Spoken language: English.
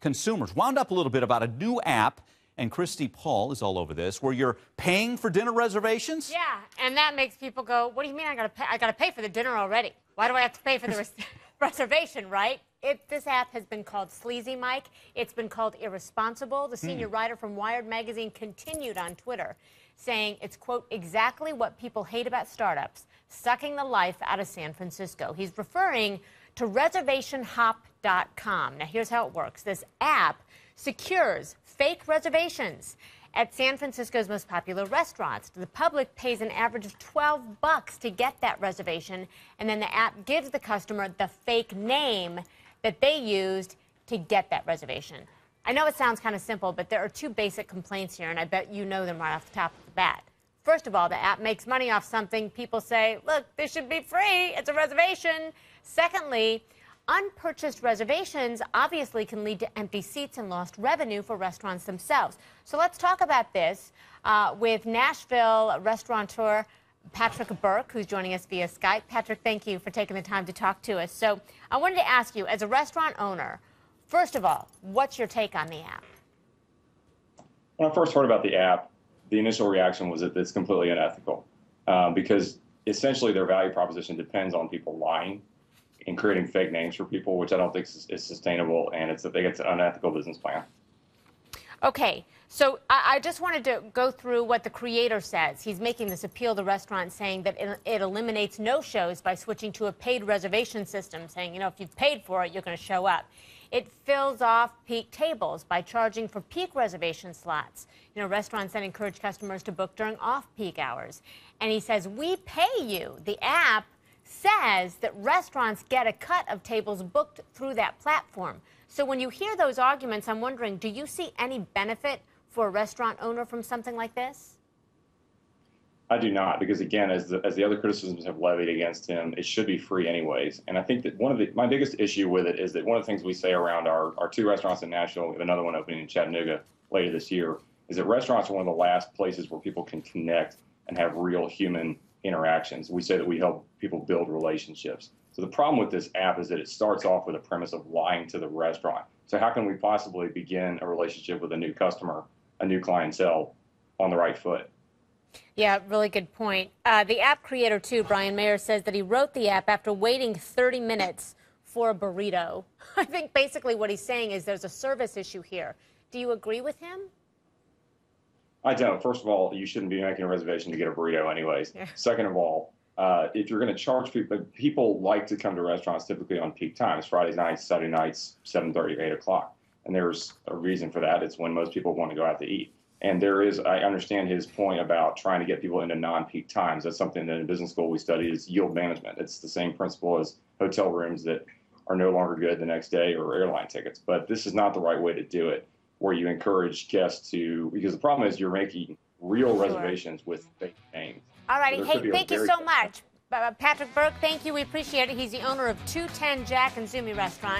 consumers wound up a little bit about a new app, and Christy Paul is all over this, where you're paying for dinner reservations. Yeah, and that makes people go, what do you mean I gotta pay for the dinner already? Why do I have to pay for the reservation, right? This app has been called Sleazy Mike. It's been called irresponsible. The senior writer from Wired magazine continued on Twitter, saying it's, quote, exactly what people hate about startups, sucking the life out of San Francisco. He's referring to reservationhop.com. Now, here's how it works. This app secures fake reservations at San Francisco's most popular restaurants. The public pays an average of $12 to get that reservation, and then the app gives the customer the fake name that they used to get that reservation. I know it sounds kind of simple, but there are two basic complaints here, and I bet you know them right off the top of the bat. First of all, the app makes money off something people say, look, this should be free. It's a reservation. Secondly, unpurchased reservations obviously can lead to empty seats and lost revenue for restaurants themselves. So let's talk about this with Nashville restaurateur Patrick Burke, who's joining us via Skype. Patrick, thank you for taking the time to talk to us. So I wanted to ask you, as a restaurant owner, first of all, what's your take on the app? When I first heard about the app, the initial reaction was that it's completely unethical because essentially their value proposition depends on people lying and creating fake names for people, which I don't think is sustainable, and I think it's an unethical business plan. Okay, so I just wanted to go through what the creator says. He's making this appeal to restaurants, saying that it eliminates no-shows by switching to a paid reservation system, saying, you know, if you've paid for it, you're going to show up. It fills off peak tables by charging for peak reservation slots. You know, restaurants then encourage customers to book during off-peak hours. And he says, we pay you. The app says that restaurants get a cut of tables booked through that platform. So when you hear those arguments, I'm wondering, do you see any benefit for a restaurant owner from something like this? I do not, because again, as the other criticisms have levied against him, it should be free anyways. And I think that my biggest issue with it is that one of the things we say around our two restaurants in Nashville, we have another one opening in Chattanooga later this year, is that restaurants are one of the last places where people can connect and have real human interactions. We say that we help people build relationships. So the problem with this app is that it starts off with a premise of lying to the restaurant. So how can we possibly begin a relationship with a new customer, a new clientele, on the right foot? Yeah, really good point. The app creator, too, Brian Mayer, says that he wrote the app after waiting 30 minutes for a burrito. I think basically what he's saying is there's a service issue here. Do you agree with him? I don't. First of all, you shouldn't be making a reservation to get a burrito anyways. Yeah. Second of all, if you're going to charge people like to come to restaurants typically on peak times, Friday nights, Saturday nights, 7:30, 8 o'clock. And there's a reason for that. It's when most people want to go out to eat. And I understand his point about trying to get people into non-peak times. That's something that in business school we study is yield management. It's the same principle as hotel rooms that are no longer good the next day or airline tickets. But this is not the right way to do it, where you encourage guests to, because the problem is you're making real reservations with fake names. All righty. So hey, thank you so much. Patrick Burke, thank you. We appreciate it. He's the owner of 210 Jack and Zumi Restaurant.